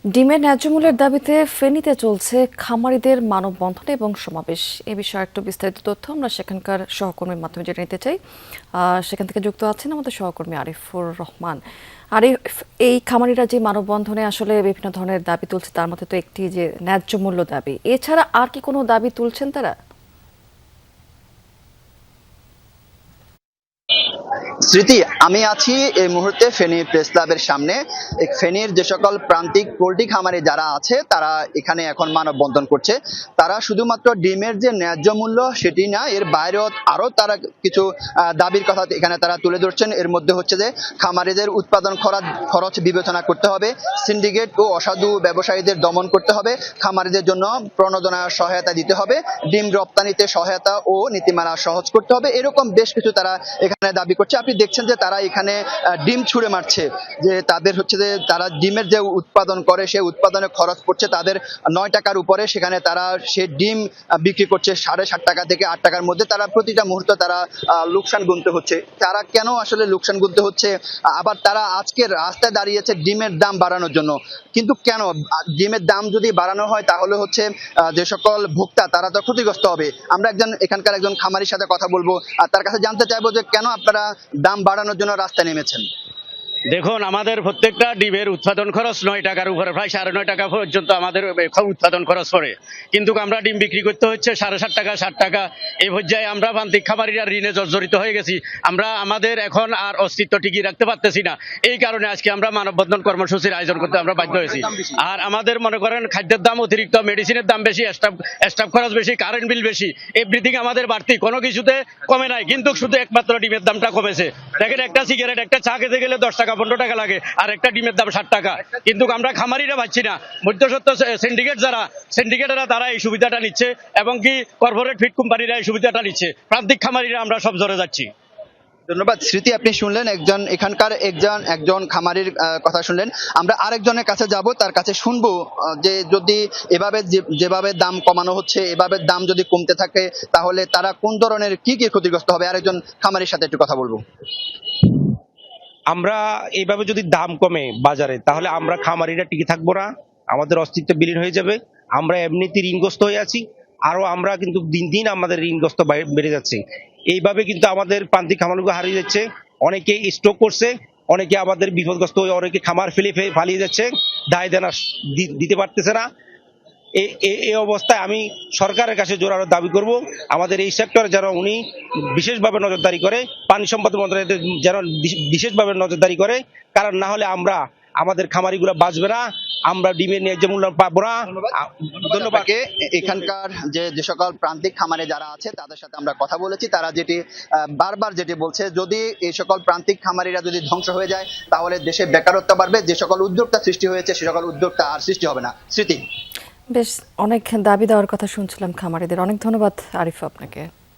ডিমের ন্যায্য মূল্যের দাবিতে ফেনীতে চলছে খামারিদের মানববন্ধন এবং সমাবেশ। এ বিষয়ে একটু বিস্তারিত তথ্য আমরা সেখানকার সহকর্মীর মাধ্যমে জেনে নিতে চাই। সেখান থেকে যুক্ত আছেন আমাদের সহকর্মী আরিফুর রহমান। আরিফ, এই খামারিরা যে মানববন্ধনে আসলে বিভিন্ন ধরনের দাবি তুলছে, তার মধ্যে তো একটি যে ন্যায্য মূল্য দাবি, এছাড়া আর কি কোনো দাবি তুলছেন তারা? স্মৃতি, আমি আছি এই মুহূর্তে ফেনী প্রেস ক্লাবের সামনে। ফেনীর যে সকল প্রান্তিক পোল্ট্রি খামারে যারা আছে তারা এখানে এখন মানববন্ধন করছে। তারা শুধুমাত্র ডিমের যে ন্যায্য মূল্য সেটি না, এর বাইরেও আরো তারা কিছু দাবির কথা এখানে তারা তুলে ধরছেন। এর মধ্যে হচ্ছে যে খামারিদের উৎপাদন খরচ বিবেচনা করতে হবে, সিন্ডিকেট ও অসাধু ব্যবসায়ীদের দমন করতে হবে, খামারিদের জন্য প্রণোদনা সহায়তা দিতে হবে, ডিম রপ্তানিতে সহায়তা ও নীতিমালা সহজ করতে হবে। এরকম বেশ কিছু তারা এখানে দাবি করছে। আপনি দেখছেন যে তারা এখানে ডিম ছুঁড়ে মারছে, যে তাদের হচ্ছে যে তারা ডিমের যে উৎপাদন করে সেই উৎপাদনে খরচ পড়ছে তাদের 9 টাকার উপরে, সেখানে তারা সে ডিম বিক্রি করছে 7.5 টাকা থেকে 8 টাকার মধ্যে। তারা প্রতিটা মুহূর্তে তারা লোকসান গুনতে হচ্ছে। তারা কেন আসলে লোকসান গুনতে হচ্ছে? আবার তারা আজকে রাস্তায় দাঁড়িয়েছে ডিমের দাম বাড়ানোর জন্য। কিন্তু কেন? ডিমের দাম যদি বাড়ানো হয় তাহলে হচ্ছে যে সকল ভোক্তা তারা তো ক্ষতিগ্রস্ত হবে। আমরা এখানকার একজন খামারির সাথে কথা বলবো আর তার কাছে জানতে চাইবো যে কেন আপনারা দাম বাড়ানোর জন্য রাস্তায় নেমেছেন। দেখুন, আমাদের প্রত্যেকটা ডিমের উৎপাদন খরচ 9 টাকার উপরে, প্রায় 9.5 টাকা পর্যন্ত আমাদের উৎপাদন খরচ পড়ে। কিন্তু আমরা ডিম বিক্রি করতে হচ্ছে 7.5 টাকা, 7 টাকা। এই পর্যায়ে আমরা প্রান্তিক খামারিরা ঋণে জর্জরিত হয়ে গেছি। আমরা আমাদের এখন আর অস্তিত্ব টিকিয়ে রাখতে পারতেছি না। এই কারণে আজকে আমরা মানববন্ধন কর্মসূচির আয়োজন করতে আমরা বাধ্য হয়েছি। আর আমাদের মনে করেন খাদ্যের দাম অতিরিক্ত, মেডিসিনের দাম বেশি, স্টাফ খরচ বেশি, কারেন্ট বিল বেশি, এভরিথিং আমাদের বাড়তি, কোনো কিছুতে কমে নাই। কিন্তু শুধু একমাত্র ডিমের দামটা কমেছে। দেখেন, একটা সিগারেট, একটা চা খেতে গেলে 10 টাকা 15 টাকা লাগে, আর একটা ডিমের দাম 60 টাকা। কিন্তু আমরা খামারিরা পাচ্ছি না। মধ্যসত্ত্ব সিন্ডিকেটেরা তারা এই সুবিধাটা নিচ্ছে, এবং কি কর্পোরেট ফিড কোম্পানিরা এই সুবিধাটা নিচ্ছে। প্রান্তিক খামারিরা আমরা সব জ্বরে যাচ্ছি। ধন্যবাদ স্মৃতি, আপনি শুনলেন এখানকার একজন খামারির কথা শুনলেন। আমরা আরেকজনের কাছে যাব, তার কাছে শুনবো যে যদি এভাবে যেভাবে দাম কমানো হচ্ছে, এভাবে দাম যদি কমতে থাকে তাহলে তারা কোন ধরনের কি ক্ষতিগ্রস্ত হবে। আরেকজন খামারির সাথে একটু কথা বলবো। আমরা এইভাবে যদি দাম কমে বাজারে, তাহলে আমরা খামারিরা টিকে থাকবো না, আমাদের অস্তিত্ব বিলীন হয়ে যাবে। আমরা এমনিতে ঋণগ্রস্ত হয়ে আছি, আরো আমরা কিন্তু দিন দিন আমাদের ঋণগ্রস্ত বেড়ে যাচ্ছে। এইভাবে কিন্তু আমাদের প্রান্তিক খামারগুলো হারিয়ে যাচ্ছে। অনেকে স্ট্রোক করছে, অনেকে আমাদের বিপদগ্রস্ত হয়ে অনেকে খামার ফালিয়ে যাচ্ছে, দায় দেনা দিতে পারতেছে না। এই অবস্থায় আমি সরকারের কাছে জোরালো দাবি করব, আমাদের এই সেক্টরে যেন উনি বিশেষভাবে নজরদারি করে, পানি সম্পদ মন্ত্রণালয় যেন বিশেষভাবে নজরদারি করে। কারণ না হলে আমাদের খামারিগুলো বাঁচবে না, আমরা ডিমের ন্যায্য মূল্য পাবো না। ধন্যবাদ। এখানকার যে সকল প্রান্তিক খামারে যারা আছে তাদের সাথে আমরা কথা বলেছি। তারা বারবার যেটি বলছে, যদি এই সকল প্রান্তিক খামারিরা যদি ধ্বংস হয়ে যায় তাহলে দেশে বেকারত্ব বাড়বে, যে সকল উদ্যোক্তা সৃষ্টি হয়েছে সে সকল উদ্যোক্তা আর সৃষ্টি হবে না। স্মৃতি, বেশ অনেক দাবি দেওয়ার কথা শুনছিলাম খামারিদের। অনেক ধন্যবাদ আরিফ আপনাকে।